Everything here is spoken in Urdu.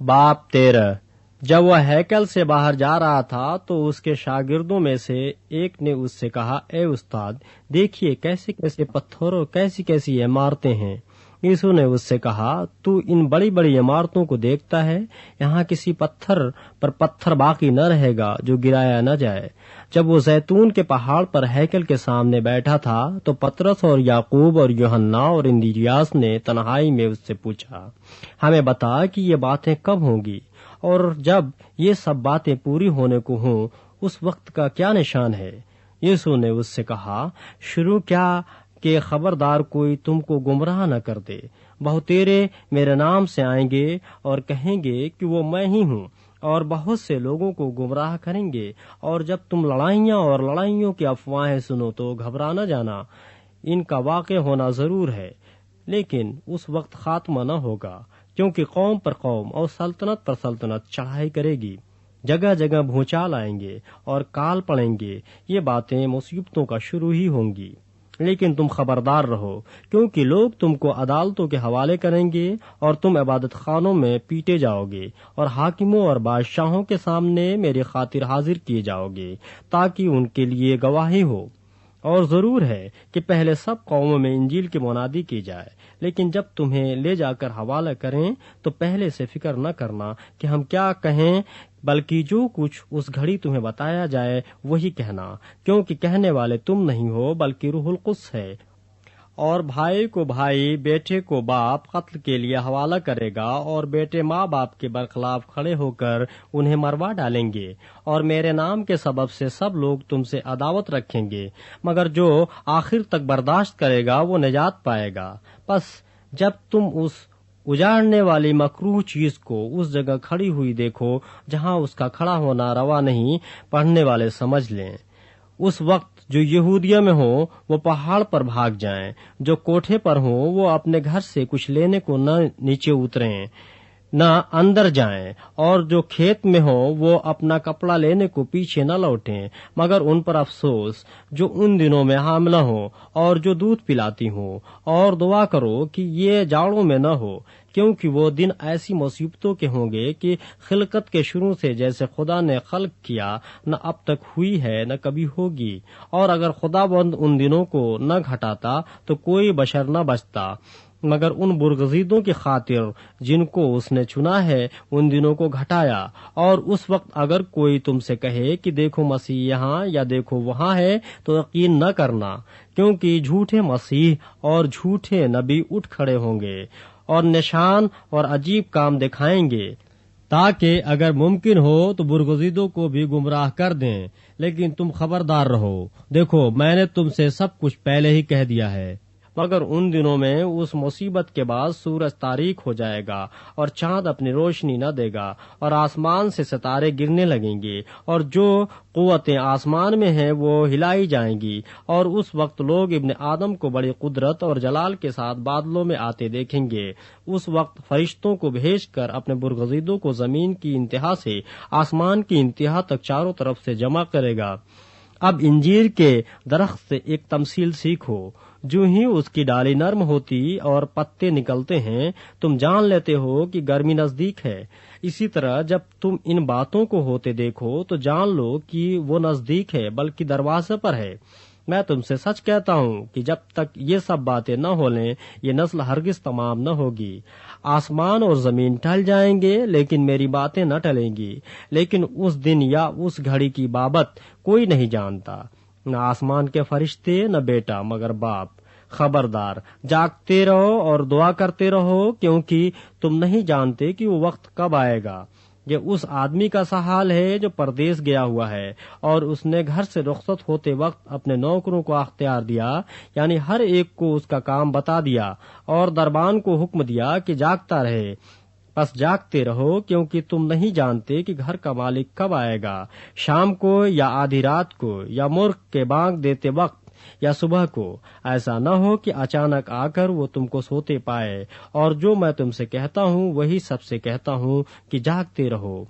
باب 13۔ جب وہ ہیکل سے باہر جا رہا تھا تو اس کے شاگردوں میں سے ایک نے اس سے کہا، اے استاد، دیکھیے کیسے کیسے پتھر اور کیسی کیسی عمارتیں ہیں۔ یسوع نے اس سے کہا، تو ان بڑی بڑی عمارتوں کو دیکھتا ہے؟ یہاں کسی پتھر پر پتھر باقی نہ رہے گا جو گرایا نہ جائے۔ جب وہ زیتون کے پہاڑ پر ہیکل کے سامنے بیٹھا تھا تو پطرس اور یعقوب اور یوحنا اور اندریاس نے تنہائی میں اس سے پوچھا، ہمیں بتا کہ یہ باتیں کب ہوں گی، اور جب یہ سب باتیں پوری ہونے کو ہوں اس وقت کا کیا نشان ہے؟ یسوع نے اس سے کہا، شروع کیا کہ خبردار کوئی تم کو گمراہ نہ کر دے۔ بہتیرے میرے نام سے آئیں گے اور کہیں گے کہ وہ میں ہی ہوں، اور بہت سے لوگوں کو گمراہ کریں گے۔ اور جب تم لڑائیاں اور لڑائیوں کی افواہیں سنو تو گھبرا نہ جانا، ان کا واقع ہونا ضرور ہے، لیکن اس وقت خاتمہ نہ ہوگا، کیونکہ قوم پر قوم اور سلطنت پر سلطنت چڑھائی کرے گی۔ جگہ جگہ بھونچال آئیں گے اور کال پڑیں گے۔ یہ باتیں مصیبتوں کا شروع ہی ہوں گی، لیکن تم خبردار رہو، کیونکہ لوگ تم کو عدالتوں کے حوالے کریں گے اور تم عبادت خانوں میں پیٹے جاؤ گے اور حاکموں اور بادشاہوں کے سامنے میری خاطر حاضر کیے جاؤ گے، تاکہ ان کے لیے گواہی ہو۔ اور ضرور ہے کہ پہلے سب قوموں میں انجیل کی منادی کی جائے، لیکن جب تمہیں لے جا کر حوالہ کریں تو پہلے سے فکر نہ کرنا کہ ہم کیا کہیں، بلکہ جو کچھ اس گھڑی تمہیں بتایا جائے وہی کہنا، کیونکہ کہنے والے تم نہیں ہو بلکہ روح القدس ہے۔ اور بھائی کو بھائی، بیٹے کو باپ قتل کے لیے حوالہ کرے گا، اور بیٹے ماں باپ کے برخلاف کھڑے ہو کر انہیں مروا ڈالیں گے، اور میرے نام کے سبب سے سب لوگ تم سے عداوت رکھیں گے، مگر جو آخر تک برداشت کرے گا وہ نجات پائے گا۔ پس جب تم اس اجاڑنے والی مکروہ چیز کو اس جگہ کھڑی ہوئی دیکھو جہاں اس کا کھڑا ہونا روا نہیں، پڑھنے والے سمجھ لیں۔ اس وقت جو یہودیہ میں ہوں وہ پہاڑ پر بھاگ جائیں، جو کوٹھے پر ہوں وہ اپنے گھر سے کچھ لینے کو نہ نیچے اتریں نہ اندر جائیں، اور جو کھیت میں ہوں وہ اپنا کپڑا لینے کو پیچھے نہ لوٹیں، مگر ان پر افسوس جو ان دنوں میں حاملہ ہوں اور جو دودھ پلاتی ہوں۔ اور دعا کرو کہ یہ جاڑوں میں نہ ہو، کیونکہ وہ دن ایسی مصیبتوں کے ہوں گے کہ خلقت کے شروع سے جیسے خدا نے خلق کیا نہ اب تک ہوئی ہے نہ کبھی ہوگی۔ اور اگر خدا بند ان دنوں کو نہ گھٹاتا تو کوئی بشر نہ بچتا، مگر ان برگزیدوں کی خاطر جن کو اس نے چنا ہے ان دنوں کو گھٹایا۔ اور اس وقت اگر کوئی تم سے کہے کہ دیکھو مسیح یہاں یا دیکھو وہاں ہے تو یقین نہ کرنا، کیونکہ جھوٹے مسیح اور جھوٹے نبی اٹھ کھڑے ہوں گے اور نشان اور عجیب کام دکھائیں گے، تاکہ اگر ممکن ہو تو برگزیدوں کو بھی گمراہ کر دیں۔ لیکن تم خبردار رہو، دیکھو میں نے تم سے سب کچھ پہلے ہی کہہ دیا ہے۔ مگر ان دنوں میں اس مصیبت کے بعد سورج تاریک ہو جائے گا اور چاند اپنی روشنی نہ دے گا، اور آسمان سے ستارے گرنے لگیں گے، اور جو قوتیں آسمان میں ہیں وہ ہلائی جائیں گی۔ اور اس وقت لوگ ابن آدم کو بڑی قدرت اور جلال کے ساتھ بادلوں میں آتے دیکھیں گے۔ اس وقت فرشتوں کو بھیج کر اپنے برگزیدوں کو زمین کی انتہا سے آسمان کی انتہا تک چاروں طرف سے جمع کرے گا۔ اب انجیر کے درخت سے ایک تمثیل سیکھو۔ جو ہی اس کی ڈالی نرم ہوتی اور پتے نکلتے ہیں تم جان لیتے ہو کہ گرمی نزدیک ہے۔ اسی طرح جب تم ان باتوں کو ہوتے دیکھو تو جان لو کہ وہ نزدیک ہے، بلکہ دروازے پر ہے۔ میں تم سے سچ کہتا ہوں کہ جب تک یہ سب باتیں نہ ہو لیں یہ نسل ہرگز تمام نہ ہوگی۔ آسمان اور زمین ٹل جائیں گے لیکن میری باتیں نہ ٹلیں گی۔ لیکن اس دن یا اس گھڑی کی بابت کوئی نہیں جانتا، نہ آسمان کے فرشتے نہ بیٹا مگر باپ۔ خبردار جاگتے رہو اور دعا کرتے رہو، کیونکہ تم نہیں جانتے کہ وہ وقت کب آئے گا۔ یہ اس آدمی کا سا حال ہے جو پردیس گیا ہوا ہے، اور اس نے گھر سے رخصت ہوتے وقت اپنے نوکروں کو اختیار دیا، یعنی ہر ایک کو اس کا کام بتا دیا، اور دربان کو حکم دیا کہ جاگتا رہے۔ بس جاگتے رہو، کیونکہ تم نہیں جانتے کہ گھر کا مالک کب آئے گا، شام کو یا آدھی رات کو یا مرغ کے بانگ دیتے وقت یا صبح کو۔ ایسا نہ ہو کہ اچانک آ کر وہ تم کو سوتے پائے۔ اور جو میں تم سے کہتا ہوں وہی سب سے کہتا ہوں کہ جاگتے رہو۔